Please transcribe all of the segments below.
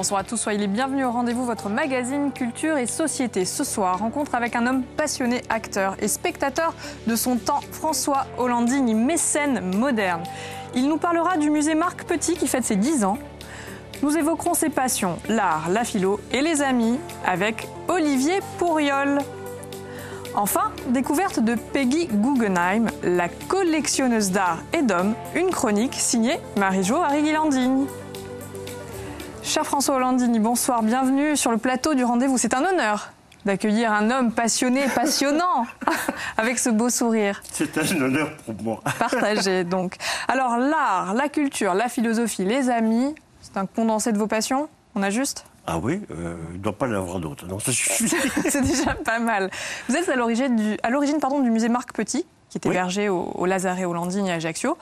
Bonsoir à tous, soyez les bienvenus au rendez-vous, votre magazine Culture et Société. Ce soir, rencontre avec un homme passionné, acteur et spectateur de son temps, François Hollandini, mécène moderne. Il nous parlera du musée Marc Petit qui fête ses 10 ans. Nous évoquerons ses passions, l'art, la philo et les amis avec Olivier Pourriol. Enfin, découverte de Peggy Guggenheim, la collectionneuse d'art et d'hommes, une chronique signée Marie-Jo Harry-Guilandini. Cher François Hollandini, bonsoir, bienvenue sur le plateau du rendez-vous. C'est un honneur d'accueillir un homme passionné, passionnant, avec ce beau sourire. C'est un honneur pour moi. Partagé, donc. Alors, l'art, la culture, la philosophie, les amis, c'est un condensé de vos passions? On a juste? Ah oui, il ne doit pas y en avoir d'autres. Non, ça suffit. C'est déjà pas mal. Vous êtes à l'origine du musée Marc Petit, qui est hébergé au Lazaret Hollandini à Ajaccio.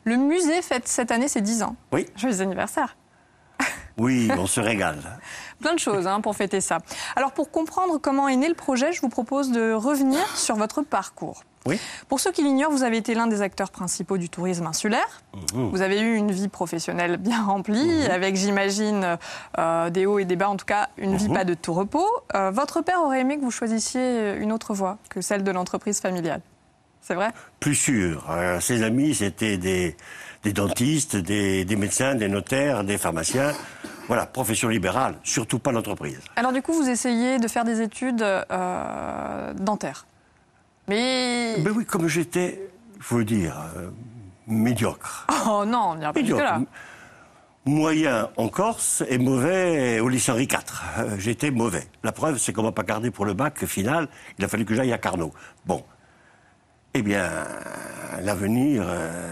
Le musée fête cette année ses 10 ans. Oui. Joyeux anniversaire. Oui, on se régale. Plein de choses pour fêter ça. Alors, pour comprendre comment est né le projet, je vous propose de revenir sur votre parcours. Oui. Pour ceux qui l'ignorent, vous avez été l'un des acteurs principaux du tourisme insulaire. Vous avez eu une vie professionnelle bien remplie, avec, j'imagine, des hauts et des bas, en tout cas, une vie pas de tout repos. Votre père aurait aimé que vous choisissiez une autre voie que celle de l'entreprise familiale. C'est vrai? Plus sûr. Ses amis, c'était des dentistes, des médecins, des notaires, des pharmaciens. Voilà, profession libérale, surtout pas l'entreprise. Alors du coup, vous essayez de faire des études dentaires. Mais oui, comme j'étais, il faut le dire, médiocre. Oh non, on n'ira pas jusque-là. Moyen en Corse et mauvais au lycée Henri IV. J'étais mauvais. La preuve, c'est qu'on m'a pas gardé pour le bac final. Il a fallu que j'aille à Carnot. Bon. Eh bien, l'avenir,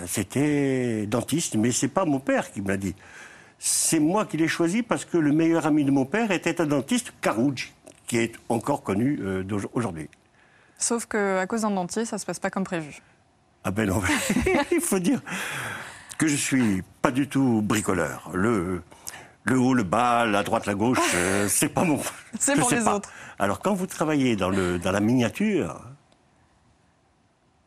c'était dentiste, mais c'est pas mon père qui me l'a dit. C'est moi qui l'ai choisi parce que le meilleur ami de mon père était un dentiste, Carouge, qui est encore connu aujourd'hui. Sauf qu'à cause d'un dentier, ça se passe pas comme prévu. Ah ben non, il faut dire que je suis pas du tout bricoleur. Le haut, le bas, la droite, la gauche, c'est pas mon... C'est pour les autres. Alors quand vous travaillez dans la miniature...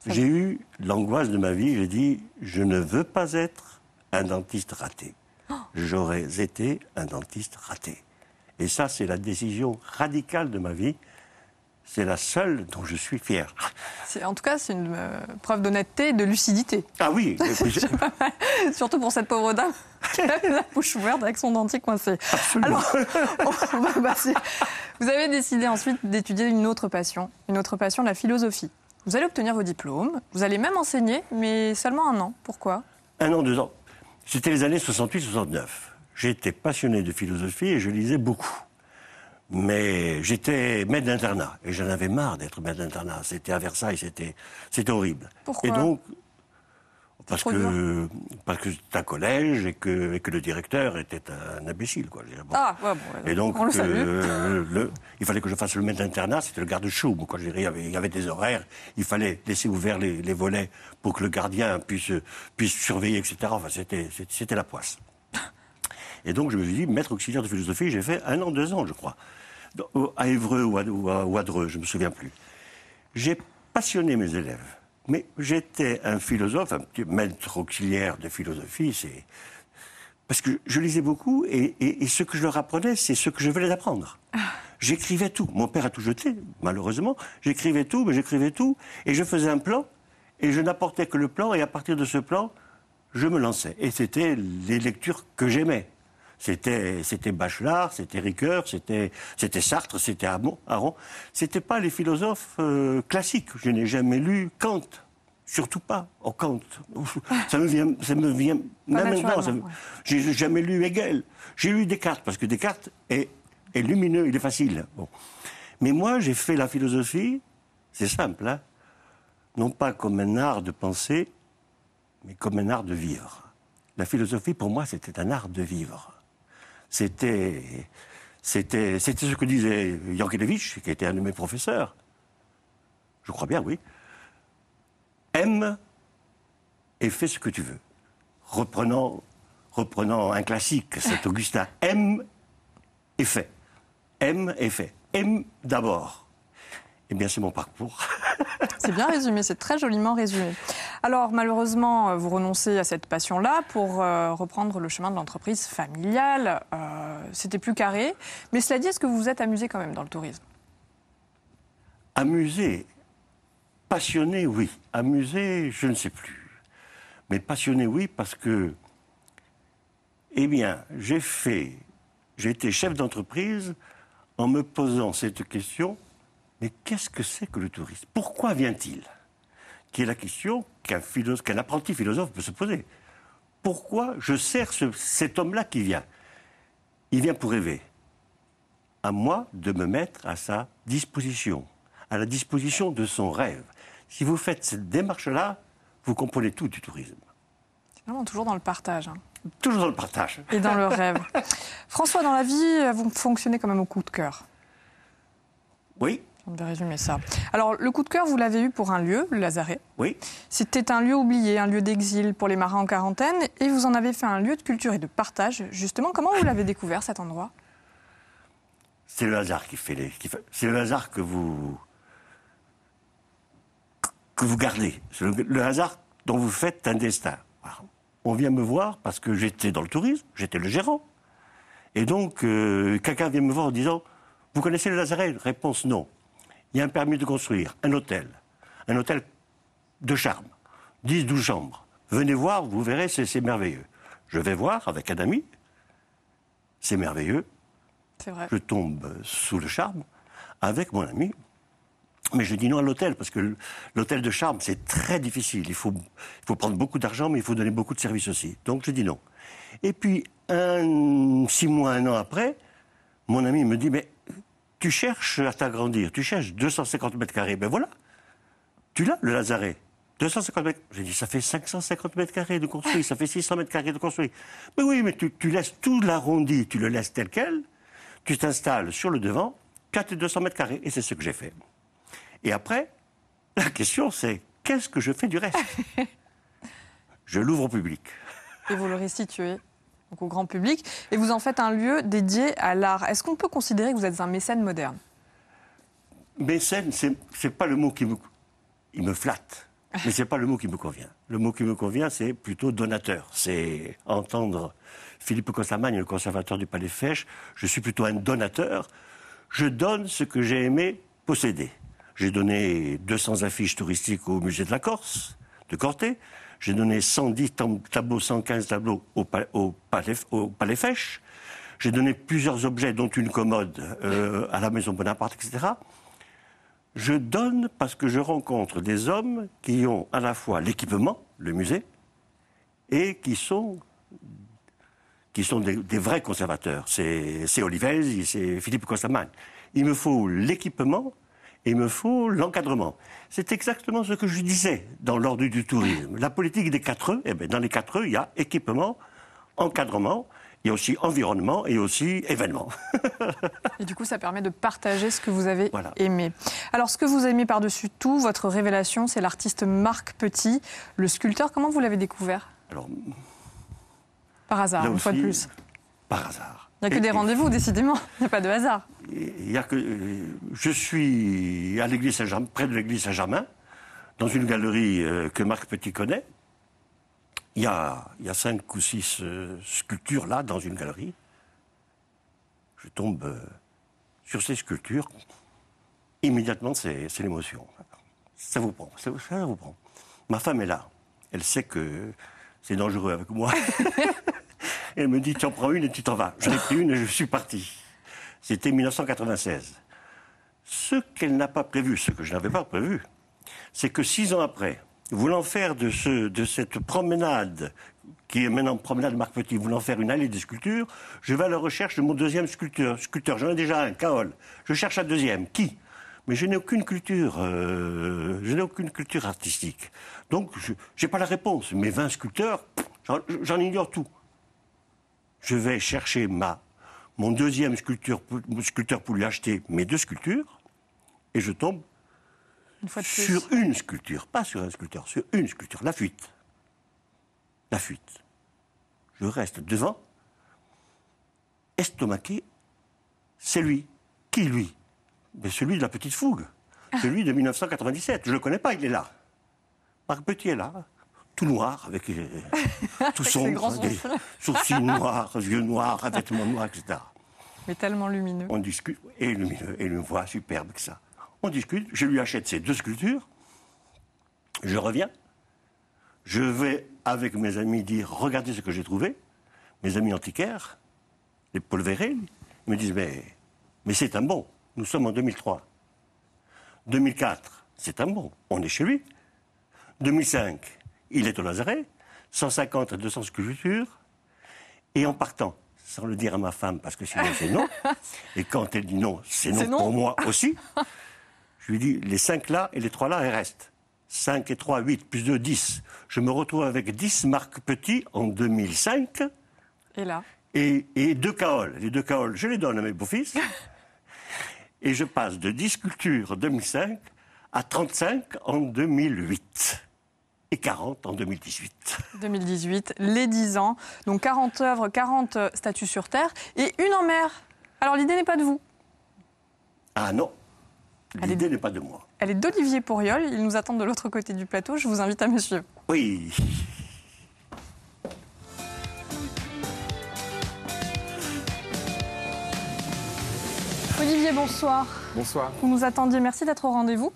J'ai eu l'angoisse de ma vie, j'ai dit, je ne veux pas être un dentiste raté. J'aurais été un dentiste raté. Et ça, c'est la décision radicale de ma vie. C'est la seule dont je suis fier. En tout cas, c'est une preuve d'honnêteté et de lucidité. Ah oui. Surtout pour cette pauvre dame qui avait la bouche ouverte avec son dentier coincé. Absolument. Alors, on va passer. Vous avez décidé ensuite d'étudier une autre passion, la philosophie. Vous allez obtenir vos diplômes, vous allez même enseigner, mais seulement 1 an. Pourquoi? 1 an, 2 ans. C'était les années 68-69. J'étais passionné de philosophie et je lisais beaucoup. Mais j'étais maître d'internat et j'en avais marre d'être maître d'internat. C'était à Versailles, c'était horrible. Pourquoi? Et donc, parce que c'était un collège et que le directeur était un imbécile, quoi. Bon. Ah, ouais, bon, et donc, on le salue. il fallait que je fasse le maître d'internat, c'était le garde-chou. Quoi, il y avait des horaires, il fallait laisser ouverts les volets pour que le gardien puisse surveiller, etc. Enfin, c'était la poisse. Et donc, je me suis dit, maître auxiliaire de philosophie, j'ai fait 1 an, 2 ans, je crois. À Évreux ou à Dreux, je ne me souviens plus. J'ai passionné mes élèves. Mais j'étais un philosophe, un petit maître auxiliaire de philosophie, parce que je lisais beaucoup et ce que je leur apprenais, c'est ce que je venais d'apprendre. J'écrivais tout. Mon père a tout jeté, malheureusement. J'écrivais tout et je faisais un plan et je n'apportais que le plan et à partir de ce plan, je me lançais. Et c'était les lectures que j'aimais. C'était Bachelard, c'était Ricoeur, c'était Sartre, c'était Aron. C'était pas les philosophes classiques. Je n'ai jamais lu Kant, surtout pas. Oh, Kant, ça me vient même maintenant. J'ai jamais lu Hegel. J'ai lu Descartes parce que Descartes est lumineux, il est facile. Bon. Mais moi, j'ai fait la philosophie. C'est simple, non pas comme un art de penser, mais comme un art de vivre. La philosophie, pour moi, c'était un art de vivre. C'était ce que disait Yankelevitch, qui était un de mes professeurs. Je crois bien, oui. Aime et fais ce que tu veux. Reprenant un classique, c'est Augustin. Aime et fais. Aime et fais. Aime d'abord. Eh bien, c'est mon parcours. C'est bien résumé, c'est très joliment résumé. Alors malheureusement, vous renoncez à cette passion-là pour reprendre le chemin de l'entreprise familiale. C'était plus carré. Mais cela dit, est-ce que vous vous êtes amusé quand même dans le tourisme? Amusé, passionné, oui. Amusé, je ne sais plus. Mais passionné, oui, parce que, eh bien, j'ai été chef d'entreprise en me posant cette question, mais qu'est-ce que c'est que le tourisme? Pourquoi vient-il? Qui est la question qu'un apprenti philosophe peut se poser. Pourquoi je sers cet homme-là qui vient? Il vient pour rêver. À moi de me mettre à sa disposition, à la disposition de son rêve. Si vous faites cette démarche-là, vous comprenez tout du tourisme. C'est vraiment toujours dans le partage. Toujours dans le partage. Et dans le rêve. François, dans la vie, vous fonctionnez quand même au coup de cœur. Oui. On devait résumer ça. Alors, le coup de cœur, vous l'avez eu pour un lieu, le Lazaret. Oui. C'était un lieu oublié, un lieu d'exil pour les marins en quarantaine. Et vous en avez fait un lieu de culture et de partage. Justement, comment vous l'avez découvert, cet endroit? C'est le hasard c'est le hasard que vous gardez. C'est le hasard dont vous faites un destin. Voilà. On vient me voir parce que j'étais dans le tourisme, j'étais le gérant. Et donc, quelqu'un vient me voir en disant « Vous connaissez le Lazaret ?» Réponse « Non. » Il y a un permis de construire, un hôtel de charme, 10-12 chambres. Venez voir, vous verrez, c'est merveilleux. Je vais voir avec un ami, c'est merveilleux. C'est vrai. Je tombe sous le charme avec mon ami. Mais je dis non à l'hôtel, parce que l'hôtel de charme, c'est très difficile. Il faut prendre beaucoup d'argent, mais il faut donner beaucoup de services aussi. Donc je dis non. Et puis, 6 mois, 1 an après, mon ami me dit, mais tu cherches à t'agrandir, tu cherches 250 mètres carrés. Ben voilà, tu l'as, le Lazaret. 250 mètres. J'ai dit, ça fait 550 mètres carrés de construit, ça fait 600 mètres carrés de construit. Mais oui, mais tu laisses tout l'arrondi, tu le laisses tel quel, tu t'installes sur le devant, tu as tes 200 mètres carrés. Et c'est ce que j'ai fait. Et après, la question c'est, qu'est-ce que je fais du reste? Je l'ouvre au public. Et vous le restituez donc, au grand public. Et vous en faites un lieu dédié à l'art. Est-ce qu'on peut considérer que vous êtes un mécène moderne? Mécène, c'est pas le mot il me flatte, mais c'est pas le mot qui me convient. Le mot qui me convient, c'est plutôt donateur. C'est entendre Philippe Cossamagne, le conservateur du Palais Fèche. Je suis plutôt un donateur. Je donne ce que j'ai aimé posséder. J'ai donné 200 affiches touristiques au musée de la Corse, de Corté. J'ai donné 110 tableaux, 115 tableaux au Palais Fèche. J'ai donné plusieurs objets, dont une commode à la Maison Bonaparte, etc. Je donne parce que je rencontre des hommes qui ont à la fois l'équipement, le musée, et qui sont des vrais conservateurs. C'est Olivesi, c'est Philippe Cossamagne. Il me faut l'équipement et il me faut l'encadrement. C'est exactement ce que je disais dans l'ordre du tourisme. La politique des 4 E, eh bien, dans les 4 E, il y a équipement, encadrement, il y a aussi environnement et aussi événement. Et du coup, ça permet de partager ce que vous avez Voilà. aimé. Alors, ce que vous aimez par-dessus tout, votre révélation, c'est l'artiste Marc Petit, le sculpteur. Comment vous l'avez découvert? Alors, par hasard, là une aussi, fois de plus. Par hasard. Il n'y a que des rendez-vous, décidément. Il n'y a pas de hasard. Je suis à l'église Saint-Germain, près de l'église Saint-Germain, dans une galerie que Marc Petit connaît. Il y a 5 ou 6 sculptures là, dans une galerie. Je tombe sur ces sculptures. Immédiatement, c'est l'émotion. Ça vous prend, ça vous prend. Ma femme est là. Elle sait que c'est dangereux avec moi. Elle me dit, tu en prends une et tu t'en vas. J'en ai pris une et je suis parti. C'était 1996. Ce qu'elle n'a pas prévu, ce que je n'avais pas prévu, c'est que 6 ans après, voulant faire de cette promenade, qui est maintenant promenade Marc Petit, voulant faire une allée des sculptures, je vais à la recherche de mon deuxième sculpteur. J'en ai déjà un, Kaol. Je cherche un deuxième. Qui? Mais je n'ai aucune culture, artistique. Donc, je n'ai pas la réponse. Mes 20 sculpteurs, j'en ignore tout. Je vais chercher mon deuxième sculpteur pour lui acheter mes 2 sculptures, et je tombe sur une sculpture, pas sur un sculpteur, sur une sculpture, la fuite. La fuite. Je reste devant, estomaqué, c'est lui. Qui, lui? Mais celui de la petite fougue, celui de 1997. Je ne le connais pas, il est là. Marc Petit est là, tout noir, avec tout Avec ses sombre, grands des sourcils. sourcils noirs, yeux noirs, vêtements noirs, etc. Mais tellement lumineux. On discute, et lumineux, et une voix superbe que ça. On discute, je lui achète ces 2 sculptures, je reviens, je vais avec mes amis dire, regardez ce que j'ai trouvé, mes amis antiquaires, les Paul Verret, ils me disent, mais c'est un bon, nous sommes en 2003. 2004, c'est un bon, on est chez lui. 2005, il est au Lazaret, 150 à 200 sculptures, et en partant, sans le dire à ma femme, parce que sinon c'est non, et quand elle dit non, c'est non pour moi aussi, je lui dis, les 5 là et les 3 là, elles restent. 5 et 3, 8, plus 2, 10. Je me retrouve avec 10 Marc Petit en 2005. Et là, Et 2 caoles. Les 2 caoles, je les donne à mes beaux-fils. Et je passe de 10 sculptures en 2005 à 35 en 2008. Et 40 en 2018. 2018, les 10 ans. Donc 40 œuvres, 40 statues sur terre et une en mer. Alors l'idée n'est pas de vous. Ah non, l'idée n'est pas de moi. Elle est d'Olivier Pourriol. Il nous attend de l'autre côté du plateau. Je vous invite à me suivre. Oui. Olivier, bonsoir. Bonsoir. Vous nous attendiez. Merci d'être au rendez-vous.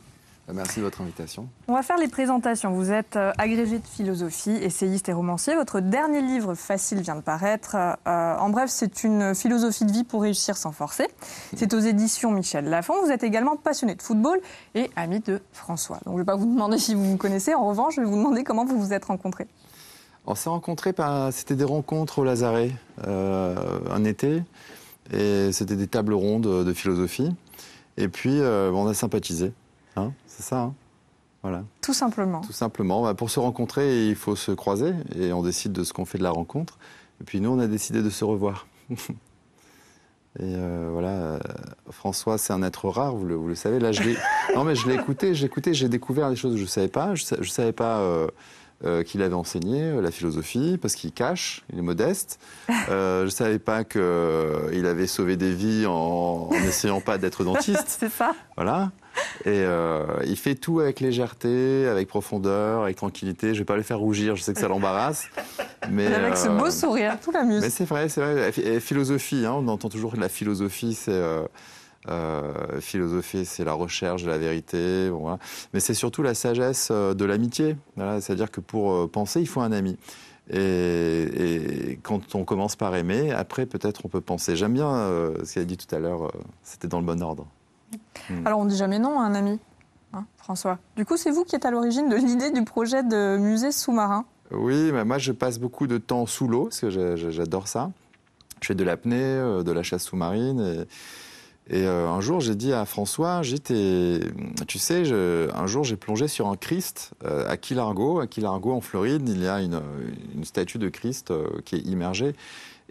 Merci de votre invitation. On va faire les présentations. Vous êtes agrégé de philosophie, essayiste et romancier. Votre dernier livre, Facile, vient de paraître. En bref, c'est une philosophie de vie pour réussir sans forcer. C'est aux éditions Michel Lafon. Vous êtes également passionné de football et ami de François. Donc, je ne vais pas vous demander si vous vous connaissez. En revanche, je vais vous demander comment vous vous êtes rencontrés. On s'est rencontrés, c'était des rencontres au Lazaret, un été. Et c'était des tables rondes de philosophie. Et puis, on a sympathisé. Hein, c'est ça, hein, voilà. Tout simplement. Tout simplement. Pour se rencontrer, il faut se croiser et on décide de ce qu'on fait de la rencontre. Et puis nous, on a décidé de se revoir. Et voilà, François, c'est un être rare, vous le savez. Là, je l'ai écouté, j'ai découvert des choses que je ne savais pas. Je ne savais pas qu'il avait enseigné la philosophie, parce qu'il cache, il est modeste. Je ne savais pas qu'il avait sauvé des vies en n'essayant pas d'être dentiste. C'est ça. Voilà. Et il fait tout avec légèreté, avec profondeur, avec tranquillité. Je ne vais pas le faire rougir, je sais que ça l'embarrasse. Mais avec ce beau sourire, tout l'amuse. Mais c'est vrai, c'est vrai. Et philosophie, hein, on entend toujours que la philosophie, c'est la recherche de la vérité. Bon, voilà. Mais c'est surtout la sagesse de l'amitié. Voilà. C'est-à-dire que pour penser, il faut un ami. Et quand on commence par aimer, après peut-être on peut penser. J'aime bien ce qu'il a dit tout à l'heure, c'était dans le bon ordre. Alors on ne dit jamais non à un ami, hein, François. Du coup, c'est vous qui êtes à l'origine de l'idée du projet de musée sous-marin. Oui, mais moi je passe beaucoup de temps sous l'eau, parce que j'adore ça. Je fais de l'apnée, de la chasse sous-marine. Et un jour, j'ai dit à François, tu sais, un jour j'ai plongé sur un Christ à Key Largo. À Key Largo, en Floride, il y a une statue de Christ qui est immergée.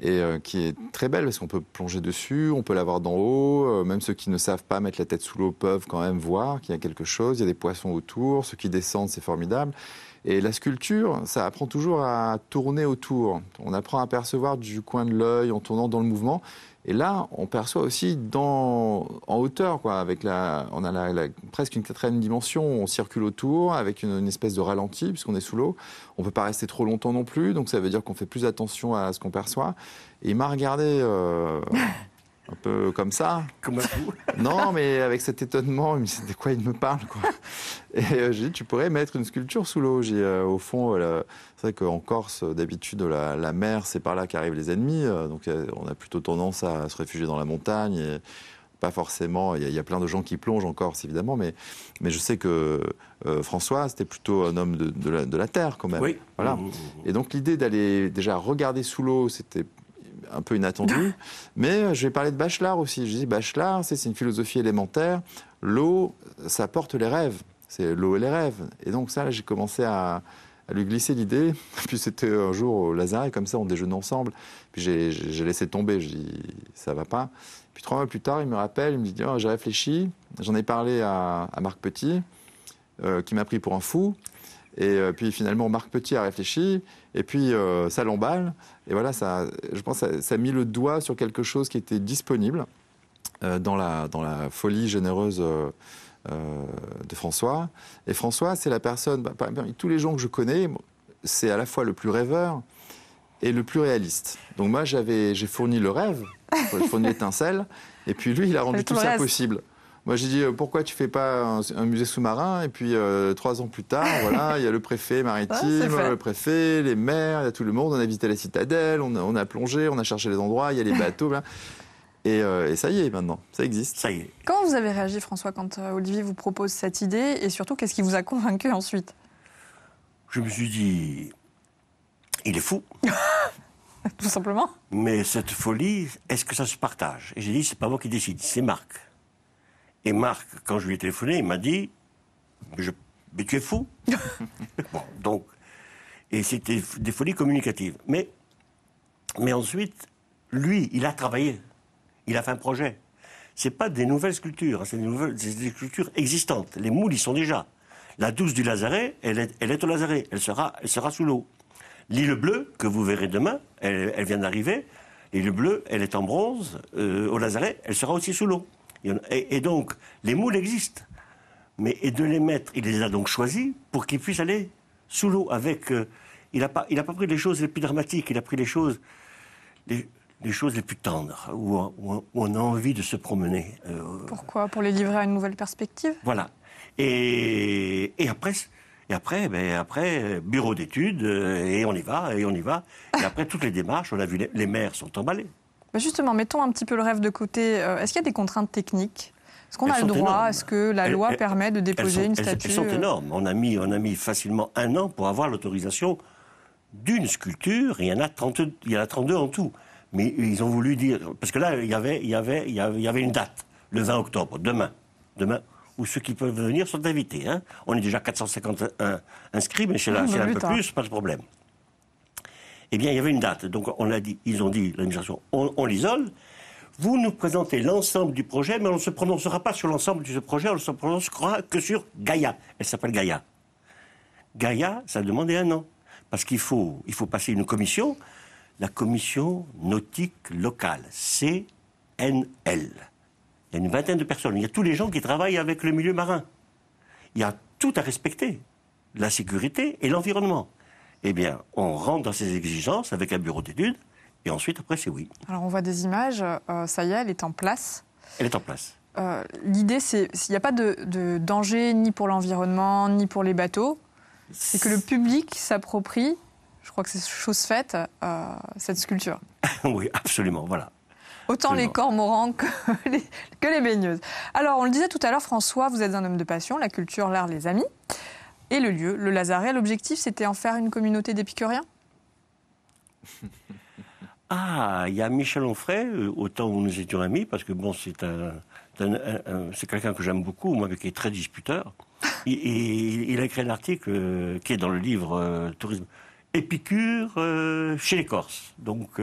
Et qui est très belle parce qu'on peut plonger dessus, on peut la voir d'en haut. Même ceux qui ne savent pas mettre la tête sous l'eau peuvent quand même voir qu'il y a quelque chose. Il y a des poissons autour. Ceux qui descendent, c'est formidable. Et la sculpture, ça apprend toujours à tourner autour. On apprend à percevoir du coin de l'œil en tournant dans le mouvement. Et là, on perçoit aussi en hauteur, quoi. On a presque une 4e dimension. On circule autour avec une espèce de ralenti puisqu'on est sous l'eau. On ne peut pas rester trop longtemps non plus, donc ça veut dire qu'on fait plus attention à ce qu'on perçoit. Et il m'a regardé un peu comme ça. Comme un fou. Non, mais avec cet étonnement, il me dit de quoi il me parle, quoi. Et j'ai dit, tu pourrais mettre une sculpture sous l'eau. Au fond, c'est vrai qu'en Corse, d'habitude, la mer, c'est par là qu'arrivent les ennemis. Donc on a plutôt tendance à se réfugier dans la montagne. Et pas forcément, il y a plein de gens qui plongent en Corse, évidemment, mais je sais que François, c'était plutôt un homme de la terre, quand même. Oui. Voilà. Et donc l'idée d'aller déjà regarder sous l'eau, c'était un peu inattendu. Mais je vais parler de Bachelard aussi. Je dis, Bachelard, c'est une philosophie élémentaire. L'eau, ça porte les rêves. C'est l'eau et les rêves. Et donc ça, là, j'ai commencé à lui glisser l'idée. Puis c'était un jour au Lazaret, comme ça, on déjeune ensemble. Puis j'ai laissé tomber. Je dis, ça va pas. Puis 3 mois plus tard, il me rappelle, il me dit, oh, j'ai réfléchi. J'en ai parlé à Marc Petit, qui m'a pris pour un fou. Et puis finalement, Marc Petit a réfléchi, et puis ça l'emballe. Et voilà, je pense que ça a mis le doigt sur quelque chose qui était disponible dans la folie généreuse de François. Et François, c'est la personne, tous les gens que je connais, c'est à la fois le plus rêveur et le plus réaliste. Donc moi, j'ai fourni le rêve, j'ai fourni l'étincelle, et puis lui, il a rendu tout ça possible. Moi, j'ai dit, pourquoi tu fais pas un musée sous-marin? Et puis, 3 ans plus tard, voilà, il y a le préfet maritime, le préfet, les maires, il y a tout le monde. On a visité la citadelle, on a plongé, on a cherché les endroits, il y a les bateaux. Là. Et ça y est, maintenant, ça existe. Ça y est. Comment vous avez réagi, François, quand Olivier vous propose cette idée? Et surtout, qu'est-ce qui vous a convaincu ensuite? Je me suis dit, il est fou. Tout simplement. Mais cette folie, est-ce que ça se partage? Et j'ai dit, c'est pas moi qui décide, c'est Marc. Et Marc, quand je lui ai téléphoné, il m'a dit mais tu es fou. Bon, donc, et c'était des folies communicatives. Mais ensuite, lui, il a travaillé. Il a fait un projet. C'est pas des nouvelles sculptures, hein, c'est des sculptures existantes. Les moules, ils sont déjà. La douce du Lazaret, elle est au Lazaret. Elle sera sous l'eau. L'île bleue, que vous verrez demain, elle vient d'arriver. L'île bleue, elle est en bronze. Au Lazaret, elle sera aussi sous l'eau. Et donc, les moules existent. Et de les mettre, il les a donc choisis pour qu'ils puissent aller sous l'eau avec... il n'a pas pris les choses les plus dramatiques, il a pris les choses les plus tendres, où on a envie de se promener. Pourquoi? Pour les livrer à une nouvelle perspective? Voilà. Et après, bureau d'études, et on y va. Et après, toutes les démarches, on a vu, les maires sont emballés. Justement, mettons un petit peu le rêve de côté. Est-ce qu'il y a des contraintes techniques? Est-ce qu'on a le droit? Énormes. Est-ce que la loi permet de déposer une statue? Elles sont énormes. On a mis facilement 1 an pour avoir l'autorisation d'une sculpture. Et il y en a 32 en tout. Mais ils ont voulu dire... Parce que là, il y avait une date, le 20 octobre, demain, où ceux qui peuvent venir sont invités. Hein. On est déjà 451 inscrits, mais c'est un peu plus, pas de problème. Eh bien, il y avait une date. Donc, ils ont dit, l'administration, on l'isole. Vous nous présentez l'ensemble du projet, mais on ne se prononcera pas sur l'ensemble de ce projet, on ne se prononcera que sur Gaïa. Elle s'appelle Gaïa. Gaïa, ça a demandé 1 an. Parce qu'il faut passer une commission, la commission nautique locale, CNL. Il y a une 20aine de personnes. Il y a tous les gens qui travaillent avec le milieu marin. Il y a tout à respecter. La sécurité et l'environnement. Eh bien, on rentre dans ces exigences avec un bureau d'études, et ensuite, après, c'est oui. Alors, on voit des images, ça y est, elle est en place. Elle est en place. L'idée, c'est qu'il n'y a pas de danger ni pour l'environnement, ni pour les bateaux. C'est que le public s'approprie, je crois que c'est chose faite, cette sculpture. Oui, absolument, voilà. Autant absolument. Les cormorans que les baigneuses. Alors, on le disait tout à l'heure, François, vous êtes un homme de passion, la culture, l'art, les amis. Et le lieu, le Lazaret, l'objectif, c'était en faire une communauté d'épicuriens? Ah, il y a Michel Onfray, au temps où nous étions amis, parce que bon, c'est quelqu'un que j'aime beaucoup, moi, qui est très disputeur. Il a écrit un article qui est dans le livre Tourisme Épicure chez les Corses. Donc,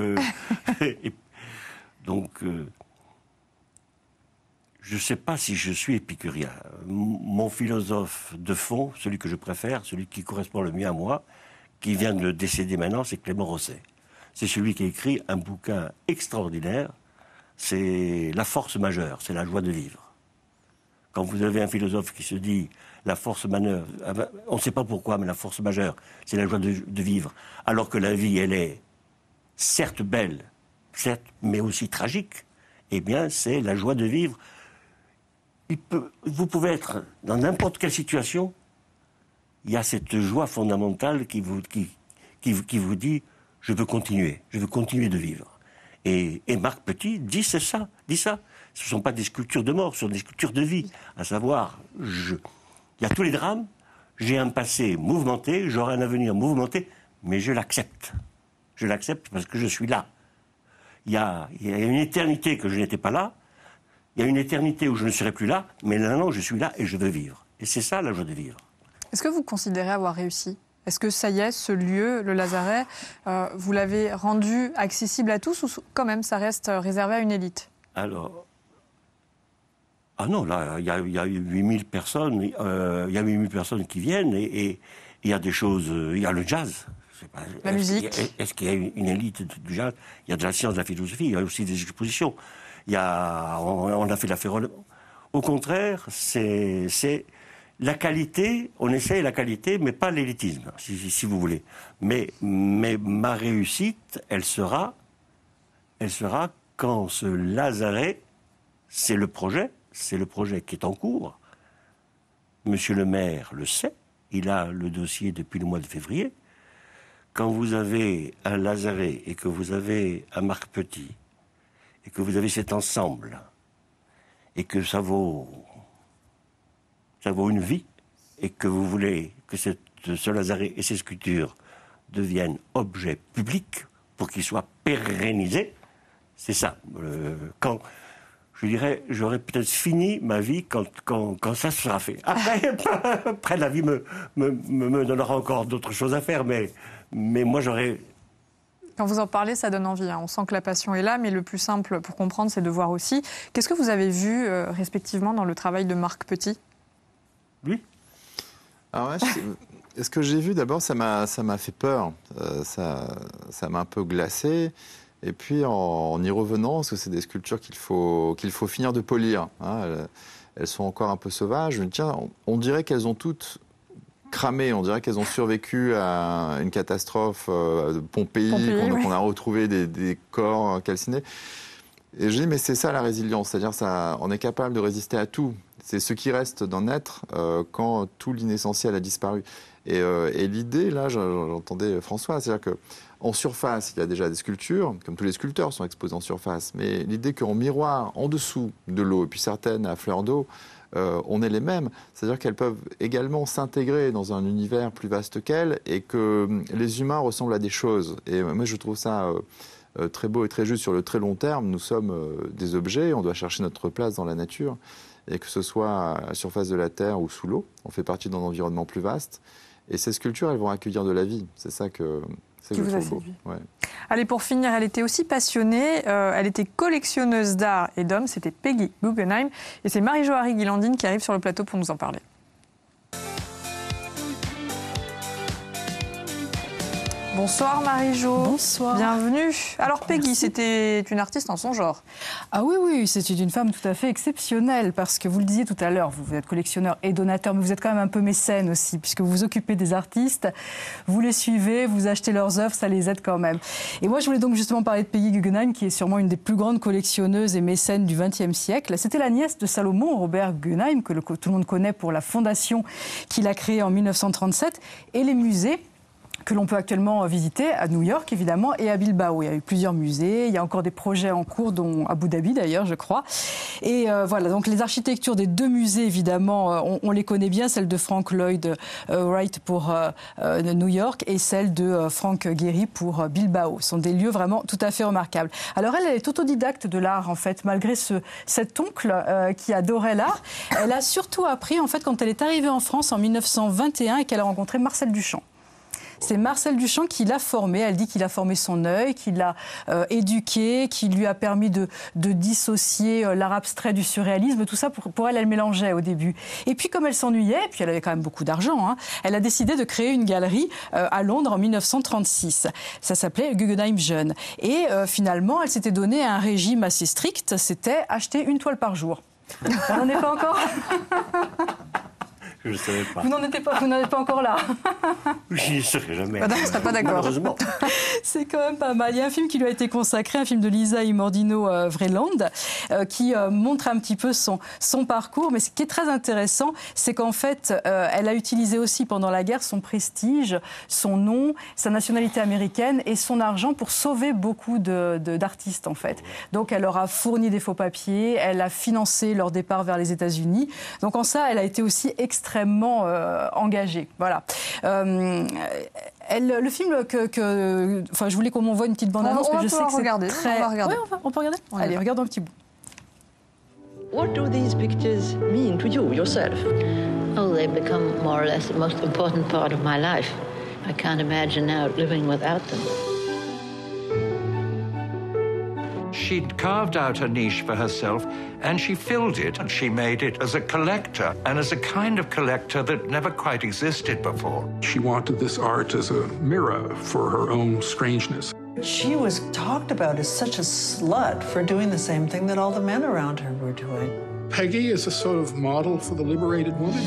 je ne sais pas si je suis épicurien. Mon philosophe de fond, celui que je préfère, celui qui correspond le mieux à moi, qui vient de décéder maintenant, c'est Clément Rosset. C'est celui qui a écrit un bouquin extraordinaire, c'est La force majeure, c'est la joie de vivre. Quand vous avez un philosophe qui se dit la force majeure, on ne sait pas pourquoi, mais la force majeure, c'est la joie de vivre, alors que la vie, elle est certes belle, certes, mais aussi tragique, eh bien, c'est la joie de vivre. Vous pouvez être dans n'importe quelle situation, il y a cette joie fondamentale qui vous dit « je veux continuer de vivre ». Et Marc Petit dit ça. Ce ne sont pas des sculptures de mort, ce sont des sculptures de vie. À savoir, il y a tous les drames, j'ai un passé mouvementé, j'aurai un avenir mouvementé, mais je l'accepte. Je l'accepte parce que je suis là. Il y a une éternité que je n'étais pas là, il y a une éternité où je ne serai plus là, mais maintenant je suis là et je veux vivre. Et c'est ça la joie de vivre. Est-ce que vous considérez avoir réussi ? Est-ce que ça y est, ce lieu, le Lazaret, vous l'avez rendu accessible à tous ou quand même ça reste réservé à une élite ? Alors, ah non, là, il y a 8000 personnes, il y a 8000 personnes qui viennent et il y a des choses, il y a le jazz. La musique. Est-ce qu'il y a une élite du jazz ? Il y a de la science, de la philosophie, il y a aussi des expositions. On a fait la Ferronne. Au contraire, c'est la qualité, on essaye la qualité, mais pas l'élitisme, si vous voulez. Mais ma réussite, elle sera quand ce lazaret, c'est le projet qui est en cours. Monsieur le maire le sait, il a le dossier depuis le mois de février. Quand vous avez un lazaret et que vous avez un Marc Petit, et que vous avez cet ensemble, et que ça vaut une vie, et que vous voulez que ce lazaret et ces sculptures deviennent objets publics pour qu'ils soient pérennisés, c'est ça. Quand, je dirais, j'aurais peut-être fini ma vie quand ça sera fait. Après la vie me donnera encore d'autres choses à faire, mais moi j'aurais... Quand vous en parlez, ça donne envie. On sent que la passion est là, mais le plus simple pour comprendre, c'est de voir aussi. Qu'est-ce que vous avez vu respectivement dans le travail de Marc Petit ? Oui. Alors ce que j'ai vu, d'abord, ça m'a fait peur. Ça m'a un peu glacé. Et puis, en y revenant, parce que c'est des sculptures qu'il faut finir de polir. Elles sont encore un peu sauvages. Je me dis, tiens, on dirait qu'elles ont toutes cramé. On dirait qu'elles ont survécu à une catastrophe de Pompéi, qu'on a retrouvé des corps calcinés. Et je dis, mais c'est ça la résilience. C'est-à-dire, on est capable de résister à tout. C'est ce qui reste d'en être quand tout l'inessentiel a disparu. Et l'idée, là, j'entendais François, c'est-à-dire qu'en surface, il y a déjà des sculptures, comme tous les sculpteurs sont exposés en surface, mais l'idée qu'en miroir, en dessous de l'eau, et puis certaines à fleur d'eau, on est les mêmes. C'est-à-dire qu'elles peuvent également s'intégrer dans un univers plus vaste qu'elles, et que les humains ressemblent à des choses. Et moi, je trouve ça très beau et très juste sur le très long terme. Nous sommes des objets, on doit chercher notre place dans la nature, et que ce soit à la surface de la Terre ou sous l'eau, on fait partie d'un environnement plus vaste. Et ces sculptures, elles vont accueillir de la vie. C'est ça que vous a séduit. Ouais. Allez, pour finir, elle était aussi passionnée. Elle était collectionneuse d'art et d'hommes. C'était Peggy Guggenheim. Et c'est Marie-Jo Harry-Guilandine qui arrive sur le plateau pour nous en parler. Bonsoir Marie-Jo. Bonsoir. Bienvenue. Alors Peggy, c'était une artiste en son genre. Ah oui, c'est une femme tout à fait exceptionnelle parce que vous le disiez tout à l'heure, vous êtes collectionneur et donateur, mais vous êtes quand même un peu mécène aussi puisque vous vous occupez des artistes, vous les suivez, vous achetez leurs œuvres, ça les aide quand même. Et moi je voulais donc justement parler de Peggy Guggenheim qui est sûrement une des plus grandes collectionneuses et mécènes du XXe siècle. C'était la nièce de Salomon, Robert Guggenheim, que tout le monde connaît pour la fondation qu'il a créée en 1937 et les musées que l'on peut actuellement visiter à New York, évidemment, et à Bilbao. Il y a eu plusieurs musées, il y a encore des projets en cours, dont Abu Dhabi, d'ailleurs, je crois. Et voilà, donc les architectures des deux musées, évidemment, on les connaît bien, celle de Frank Lloyd Wright pour New York et celle de Frank Gehry pour Bilbao. Ce sont des lieux vraiment tout à fait remarquables. Alors elle est autodidacte de l'art, en fait, malgré cet oncle qui adorait l'art. Elle a surtout appris, en fait, quand elle est arrivée en France en 1921 et qu'elle a rencontré Marcel Duchamp. C'est Marcel Duchamp qui l'a formé. Elle dit qu'il a formé son œil, qu'il l'a éduqué, qui lui a permis de dissocier l'art abstrait du surréalisme. Tout ça, pour elle, elle mélangeait au début. Et puis, comme elle s'ennuyait, puis elle avait quand même beaucoup d'argent, elle a décidé de créer une galerie à Londres en 1936. Ça s'appelait Guggenheim Jeune. Et finalement, elle s'était donné un régime assez strict. C'était acheter une toile par jour. On n'en est pas encore. Je ne savais pas. Vous n'en êtes pas encore là. Je n'y serai jamais. Non, je ne serais pas d'accord. Malheureusement. C'est quand même pas mal. Il y a un film qui lui a été consacré, un film de Lisa Imordino Vreeland, qui montre un petit peu son parcours. Mais ce qui est très intéressant, c'est qu'en fait, elle a utilisé aussi pendant la guerre son prestige, son nom, sa nationalité américaine et son argent pour sauver beaucoup d'artistes, en fait. Donc, elle leur a fourni des faux papiers, elle a financé leur départ vers les États-Unis. Donc, en ça, elle a été aussi extrêmement engagée. Voilà. Le film enfin, je voulais qu'on m'envoie une petite bande-annonce, mais je sais que c'est très... On va regarder. Ouais, on peut regarder. Allez, regardons un petit bout. What do these pictures mean to you yourself? Oh, they become more or less the most important part of my life. I can't imagine now living without them. She'd carved out a niche for herself, and she filled it, and she made it as a collector, and as a kind of collector that never quite existed before. She wanted this art as a mirror for her own strangeness. She was talked about as such a slut for doing the same thing that all the men around her were doing. Peggy is a sort of model for the liberated woman.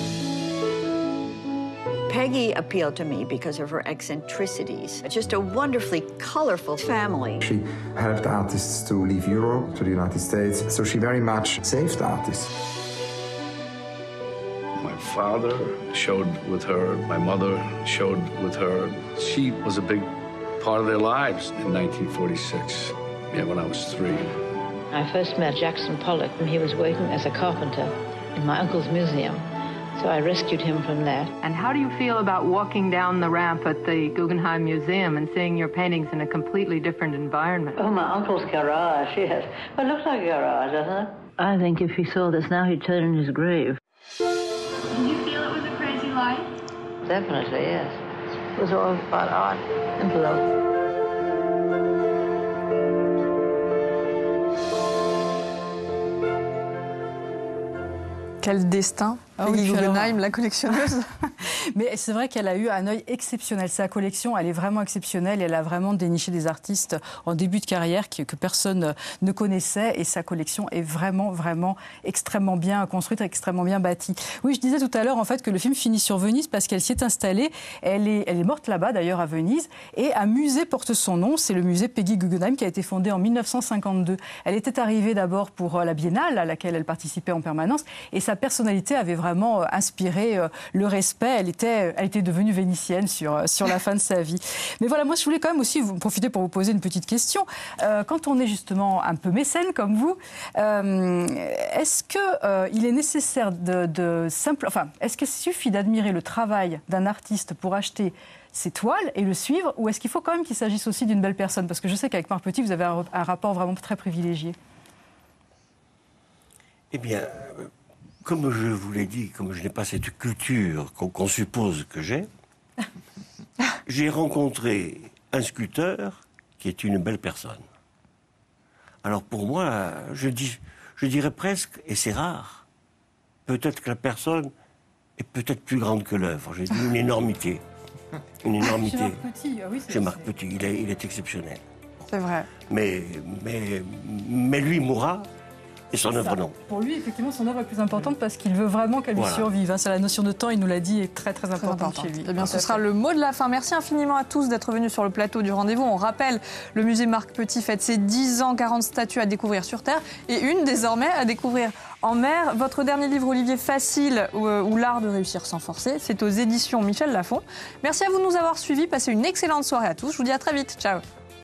Peggy appealed to me because of her eccentricities. Just a wonderfully colorful family. She helped artists to leave Europe to the United States, so she very much saved artists. My father showed with her, my mother showed with her. She was a big part of their lives in 1946, when I was 3. I first met Jackson Pollock when he was working as a carpenter in my uncle's museum. So I rescued him from that. And how do you feel about walking down the ramp at the Guggenheim Museum and seeing your paintings in a completely different environment? Oh, my uncle's garage, yes. Well, it looks like a garage, doesn't it? I think if he saw this now, he'd turn in his grave. Did you feel it was a crazy life? Definitely, yes. It was all about art and love. Quel destin, Peggy Guggenheim, la collectionneuse. Mais c'est vrai qu'elle a eu un œil exceptionnel. Sa collection, elle est vraiment exceptionnelle. Elle a vraiment déniché des artistes en début de carrière que personne ne connaissait. Et sa collection est vraiment, vraiment extrêmement bien construite, extrêmement bien bâtie. Oui, je disais tout à l'heure en fait que le film finit sur Venise parce qu'elle s'y est installée. Elle est morte là-bas d'ailleurs à Venise. Et un musée porte son nom. C'est le musée Peggy Guggenheim qui a été fondé en 1952. Elle était arrivée d'abord pour la Biennale à laquelle elle participait en permanence. Et sa personnalité avait vraiment inspiré le respect. Elle était devenue vénitienne sur la fin de sa vie. Mais voilà, moi je voulais quand même aussi vous profiter pour vous poser une petite question. Quand on est justement un peu mécène comme vous, est-ce qu'il est nécessaire est-ce qu'il suffit d'admirer le travail d'un artiste pour acheter ses toiles et le suivre, ou est-ce qu'il faut quand même qu'il s'agisse aussi d'une belle personne? Parce que je sais qu'avec Marc Petit, vous avez un rapport vraiment très privilégié. Eh bien, comme je vous l'ai dit, comme je n'ai pas cette culture qu'on suppose que j'ai rencontré un sculpteur qui est une belle personne. Alors pour moi, je dirais presque, et c'est rare, peut-être que la personne est peut-être plus grande que l'œuvre. J'ai dit une énormité. Une énormité. Chez Marc Petit, oui, chez Marc Petit, il est exceptionnel. C'est vrai. Mais lui mourra. Et son œuvre, non. Pour lui, effectivement, son œuvre est plus importante parce qu'il veut vraiment qu'elle lui survive. C'est la notion de temps, il nous l'a dit, est très, très importante chez lui. Eh bien, ce sera le mot de la fin. Merci infiniment à tous d'être venus sur le plateau du rendez-vous. On rappelle, le musée Marc Petit fête ses 10 ans, 40 statues à découvrir sur Terre et une désormais à découvrir en mer. Votre dernier livre, Olivier, Facile ou l'art de réussir sans forcer, c'est aux éditions Michel Lafon. Merci à vous de nous avoir suivis. Passez une excellente soirée à tous. Je vous dis à très vite. Ciao.